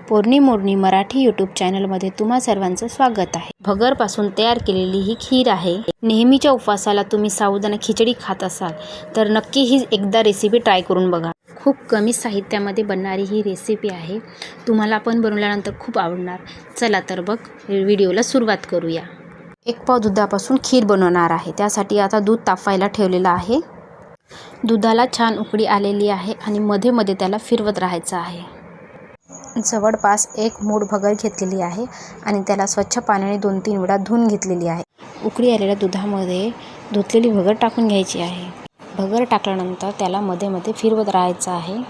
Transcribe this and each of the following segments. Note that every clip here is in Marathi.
पौर्णिमोर्णी मराठी यूट्यूब चॅनलमध्ये तुम्हा सर्वांचं स्वागत आहे। भगरपासून तयार केलेली ही खीर आहे। नेहमीच्या उपवासाला तुम्ही साबुदाणा खिचडी खात असाल तर नक्की ही एकदा रेसिपी ट्राय करून बघा। खूप कमी साहित्यामध्ये बनणारी ही रेसिपी आहे। तुम्हाला पण बनवल्यानंतर खूप आवडणार। चला तर बघ व्हिडिओला सुरुवात करूया। 1 पाव दुधापासून खीर बनवणार आहे। त्यासाठी आता दूध तापवायला ठेवलेलं आहे। दुधाला छान उकळी आलेली आहे आणि मध्ये मध्ये त्याला फिरवत राहायचं आहे। जवळपास 1 मूठ भगर घेतलेली आहे आणि त्याला स्वच्छ पाण्याने 2-3 वेळा धुवून घेतलेली आहे। उकळी आलेल्या दुधामध्ये धुतलेली भगर टाकून घ्यायची आहे। भगर टाकल्यानंतर त्याला मध्ये मध्ये फिरवत राहायचं आहे।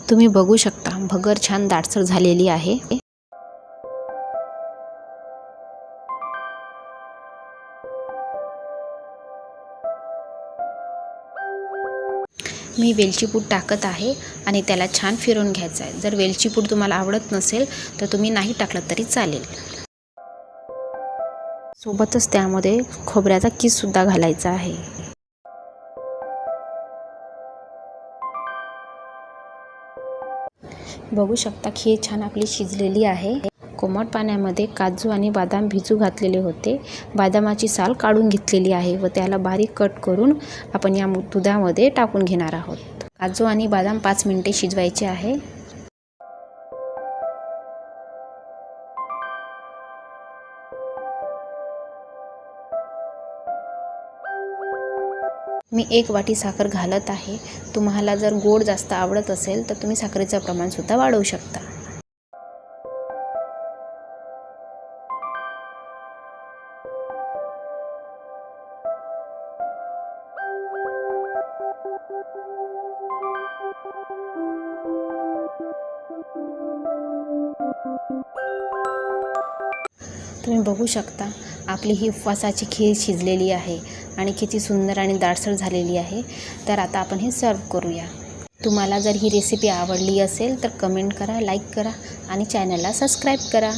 तुम्ही बघू शकता भगर छान दाटसर झालेली आहे। मी वेलची पूड टाकत आहे आणि त्याला छान फिरवून घ्यायचं आहे। जर वेलची पूड तुम्हाला आवडत नसेल तर तुम्ही नाही टाकलं तरी चालेल। सोबतच त्यामध्ये खोबऱ्याचा किस सुद्धा घालायचा आहे। बघू शकता खीर छान आपली शिजलेली आहे। कोमट पाण्यामध्ये काजू आणि बदाम भिजू घातलेले होते। बदामाची साल काढून घेतलेली आहे व त्याला बारीक कट करून आपण या दुधामध्ये टाकून घेणार आहोत। काजू आणि बदाम 5 मिनिटे शिजवायचे आहे। मी 1 वाटी साखर घालत आहे। तुम्हाला जर गोड जास्त आवडत असेल तर तुम्ही साखरेचं प्रमाण सुद्धा वाढवू शकता। तुम्ही बघू शकता आपली ही उपवासाची खीर शिजलेली आहे आणि किती सुंदर आणि दाटसर झालेली आहे। तर आता आपण हे सर्व करूया। तुम्हाला जर ही रेसिपी आवडली असेल तर कमेंट करा, लाईक करा आणि चॅनलला सबस्क्राईब करा।